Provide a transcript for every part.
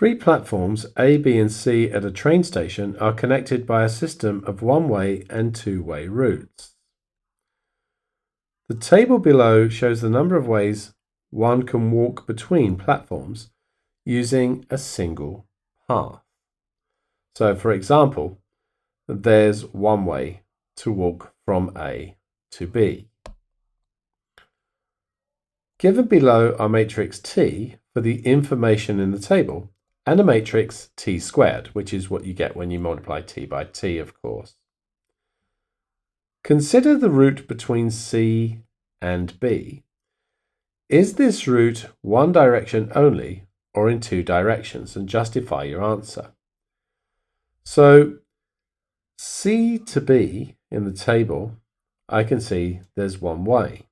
Three platforms, A, B, and C, at a train station are connected by a system of one-way and two-way routes. The table below shows the number of ways one can walk between platforms using a single path. So, for example, there's one way to walk from A to B. Given below are matrix T for the information in the table, and a matrix T squared, which is what you get when you multiply T by T, of course. Consider the route between C and B. Is this route one direction only or in two directions? And justify your answer. So C to B in the table, I can see there's one way.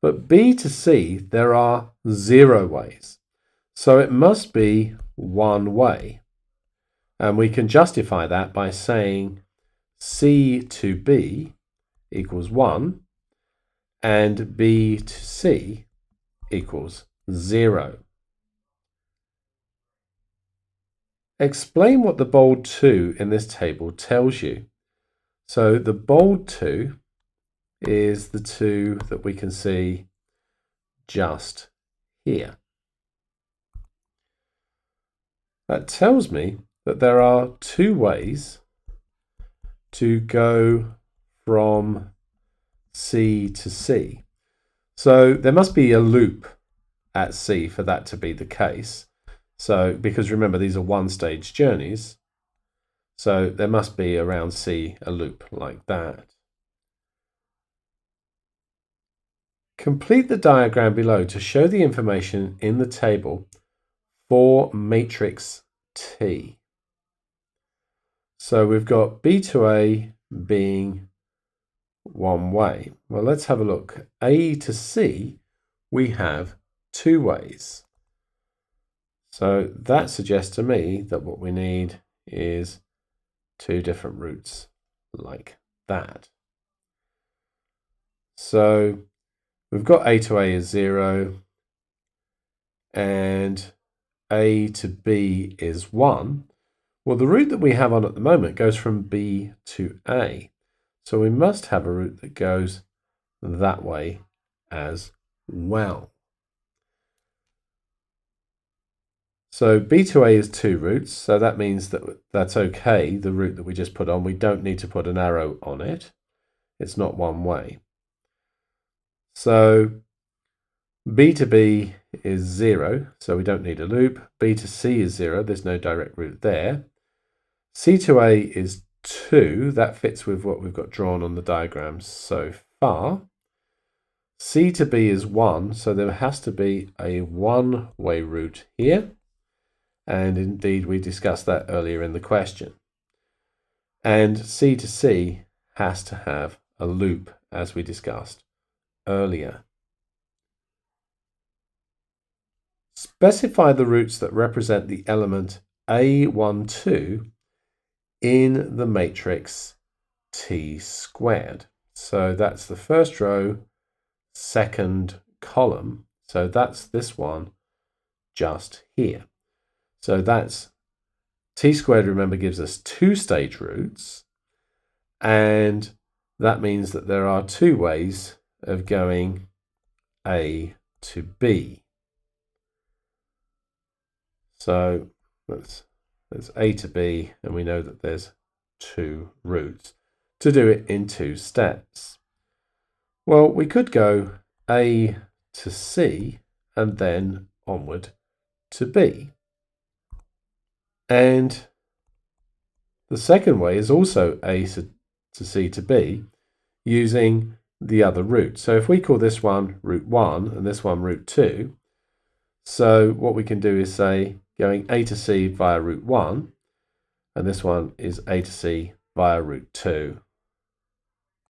But B to C, there are 0 ways. So it must be one way. And we can justify that by saying C to B equals 1 and B to C equals 0. Explain what the bold 2 in this table tells you. So the bold 2 is the 2 that we can see just here. That tells me that there are 2 ways to go from C to C. So there must be a loop at C for that to be the case. So, because remember, these are one-stage journeys, so there must be around C a loop like that. Complete the diagram below to show the information in the table for matrix T. So we've got B to A being one way. Well, let's have a look. A to C, we have 2 ways. So that suggests to me that what we need is 2 different routes like that. So we've got A to A is 0 and A to B is 1. Well, the route that we have on at the moment goes from B to A. So we must have a route that goes that way as well. So B to A is 2 routes, so that means that that's okay, the route that we just put on. We don't need to put an arrow on it. It's not one way. So B to B is 0, so we don't need a loop. B to C is 0, there's no direct route there. C to A is 2, that fits with what we've got drawn on the diagram so far. C to B is 1, so there has to be a one-way route here. And indeed, we discussed that earlier in the question. And C to C has to have a loop, as we discussed earlier. Specify the routes that represent the element A12 in the matrix T squared. So that's the first row, second column. So that's this one just here. So that's T squared, remember, gives us 2-stage routes. And that means that there are 2 ways of going A to B. So there's A to B, and we know that there's 2 routes to do it in 2 steps. Well, we could go A to C and then onward to B. And the second way is also A to C to B using the other route. So if we call this one route 1 and this one route 2, so what we can do is say going A to C via route 1, and this one is A to C via route 2,